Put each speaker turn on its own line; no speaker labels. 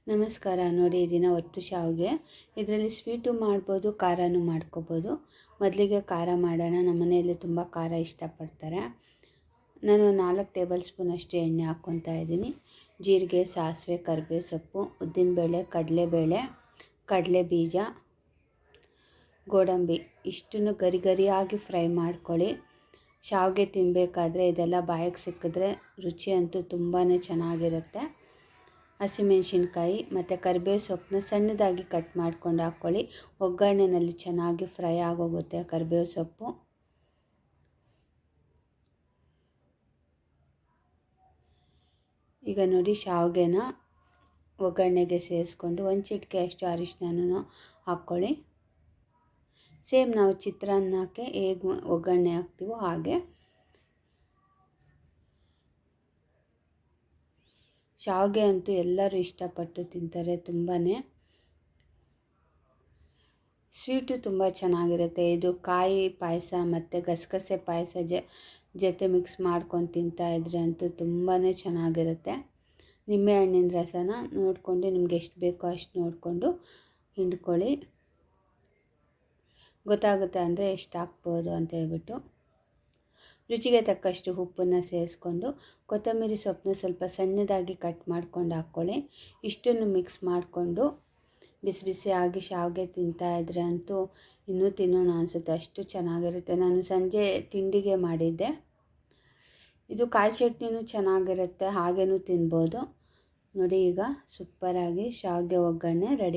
ನಮಸ್ಕಾರ. ನೋಡಿ, ಈ ದಿನ ಒತ್ತು ಶಾವಿಗೆ. ಇದರಲ್ಲಿ ಸ್ವೀಟು ಮಾಡ್ಬೋದು, ಖಾರನೂ ಮಾಡ್ಕೋಬೋದು. ಮೊದಲಿಗೆ ಖಾರ ಮಾಡೋಣ. ನಮ್ಮ ಮನೆಯಲ್ಲಿ ತುಂಬ ಖಾರ ಇಷ್ಟಪಡ್ತಾರೆ. ನಾನು 4 ಟೇಬಲ್ ಸ್ಪೂನಷ್ಟು ಎಣ್ಣೆ ಹಾಕ್ಕೊತಾ ಇದ್ದೀನಿ. ಜೀರಿಗೆ, ಸಾಸಿವೆ, ಕರಿಬೇವು ಸೊಪ್ಪು, ಉದ್ದಿನಬೇಳೆ, ಕಡಲೆಬೇಳೆ, ಕಡಲೆ ಬೀಜ, ಗೋಡಂಬಿ ಇಷ್ಟನ್ನು ಗರಿ ಗರಿಯಾಗಿ ಫ್ರೈ ಮಾಡ್ಕೊಳ್ಳಿ. ಶಾವಿಗೆ ತಿನ್ನಬೇಕಾದ್ರೆ ಇದೆಲ್ಲ ಬಾಯಿಗೆ ಸಿಕ್ಕಿದ್ರೆ ರುಚಿ ಅಂತೂ ತುಂಬಾ ಚೆನ್ನಾಗಿರುತ್ತೆ. ಹಸಿಮೆಣಸಿನ್ಕಾಯಿ ಮತ್ತು ಕರಿಬೇವು ಸೊಪ್ಪನ್ನ ಸಣ್ಣದಾಗಿ ಕಟ್ ಮಾಡ್ಕೊಂಡು ಹಾಕ್ಕೊಳ್ಳಿ. ಒಗ್ಗರಣೆಯಲ್ಲಿ ಚೆನ್ನಾಗಿ ಫ್ರೈ ಆಗೋಗುತ್ತೆ ಕರಿಬೇವು ಸೊಪ್ಪು. ಈಗ ನೋಡಿ, ಶಾವಿಗೆನ ಒಗ್ಗರಣೆಗೆ ಸೇರಿಸ್ಕೊಂಡು 1 ಚಿಟಿಕೆ ಅಷ್ಟು ಅರಿಶಿನನೂ ಹಾಕ್ಕೊಳ್ಳಿ. ಸೇಮ್ ನಾವು ಚಿತ್ರಾನ್ನಕ್ಕೆ ಹೇಗೆ ಒಗ್ಗರಣೆ ಹಾಕ್ತೀವೋ ಹಾಗೆ. ಶಾವಿಗೆ ಅಂತೂ ಎಲ್ಲರೂ ಇಷ್ಟಪಟ್ಟು ತಿಂತಾರೆ. ತುಂಬಾ ಸ್ವೀಟು ತುಂಬ ಚೆನ್ನಾಗಿರುತ್ತೆ. ಇದು ಕಾಯಿ ಪಾಯಸ ಮತ್ತು ಗಸಗಸೆ ಪಾಯಸ ಜೊತೆ ಮಿಕ್ಸ್ ಮಾಡ್ಕೊಂಡು ತಿಂತಾಯಿದ್ರೆ ಅಂತೂ ತುಂಬಾ ಚೆನ್ನಾಗಿರುತ್ತೆ. ನಿಂಬೆಹಣ್ಣಿನ ರಸನ ನೋಡಿಕೊಂಡು ನಿಮ್ಗೆ ಎಷ್ಟು ಬೇಕೋ ಅಷ್ಟು ನೋಡಿಕೊಂಡು ಹಿಂಡ್ಕೊಳ್ಳಿ. ಗೊತ್ತಾಗುತ್ತೆ ಅಂದರೆ ಎಷ್ಟು ಹಾಕ್ಬೋದು ಅಂತ ಹೇಳ್ಬಿಟ್ಟು. ರುಚಿಗೆ ತಕ್ಕಷ್ಟು ಉಪ್ಪನ್ನು ಸೇರಿಸ್ಕೊಂಡು ಕೊತ್ತಂಬರಿ ಸೊಪ್ಪನ್ನ ಸ್ವಲ್ಪ ಸಣ್ಣದಾಗಿ ಕಟ್ ಮಾಡ್ಕೊಂಡು ಹಾಕ್ಕೊಳ್ಳಿ. ಇಷ್ಟನ್ನು ಮಿಕ್ಸ್ ಮಾಡಿಕೊಂಡು ಬಿಸಿ ಬಿಸಿಯಾಗಿ ಶಾವಿಗೆ ತಿಂತಾಯಿದ್ರೆ ಅಂತೂ ಇನ್ನೂ ತಿನ್ನೋಣ ಅನಿಸುತ್ತೆ, ಅಷ್ಟು ಚೆನ್ನಾಗಿರುತ್ತೆ. ನಾನು ಸಂಜೆ ತಿಂಡಿಗೆ ಮಾಡಿದ್ದೆ. ಇದು ಕಾಯಿ ಚಟ್ನಿನೂ ಚೆನ್ನಾಗಿರುತ್ತೆ, ಹಾಗೇನೂ ತಿನ್ಬೋದು. ನೋಡಿ, ಈಗ ಸೂಪರಾಗಿ ಶಾವಿಗೆ ಒಗ್ಗರಣೆ ರೆಡಿ